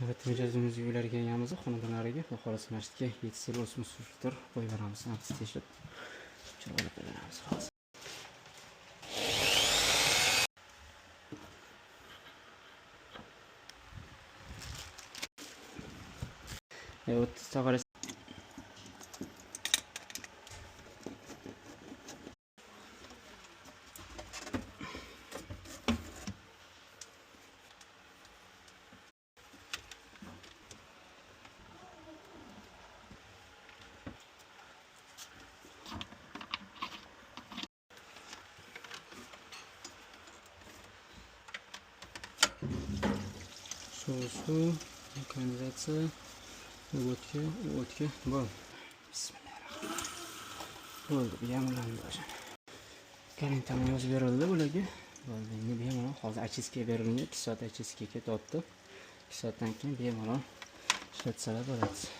Evet, mijozimiz uylariga kelganmiz, xonadonlariga. Xudo xohlasa masjidga 7 yil o'smir qo'yib beramiz. Apti teshib chiroyli qilamiz hozir. Evet, safari su, kanalizatsiya, o'tga, bol. Bismillahirrohmanirrohim. Bo'ldi, bemalol bo'lsin. Karantin yozib berildi bularga. Bo'ldi, endi bemalol hozir очистка berildi. 2 soat очистка ketyapti. 2 soatdan keyin bemalol ishlatsalar bo'ladi.